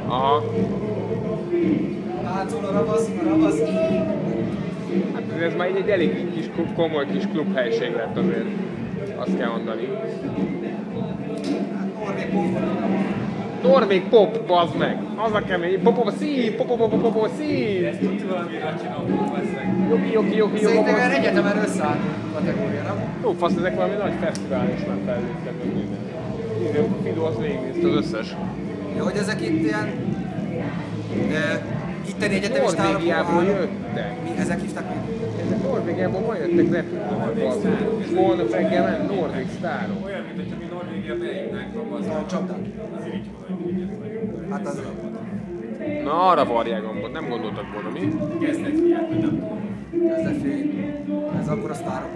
Aha. Látszol a ravasz. Hát ez már egy elég kis, komoly kis klubhelység lett azért. Azt kell mondani. Norvég pop, bazd meg! Az a kemény, popo szív! Ezt tudti valamire csinálom, veszek. Jogi. Szerintem olyan egyetemen összeállt kategória, nem? Jó, fasz, ezek valami nagy fesztivál is már felléptek meg minden. Fido az végignézte az összes. Ja, hogy ezek itt ilyen... itteni egyetemista Norvégiából jöttek. Mi ezek hívták meg? Ezek Norvégiából ma jöttek repülővel. És holnap reggel ment norvég sztárok. Olyan, mint hogyha mi Norvégiát eljutnánk a A csapdák. azért így van. Hát az... Na, arra varják gombot, nem gondoltak volna mi? Kezdett fiát, vagy nem tudom. Ez a fél. Ez akkor a sztárok.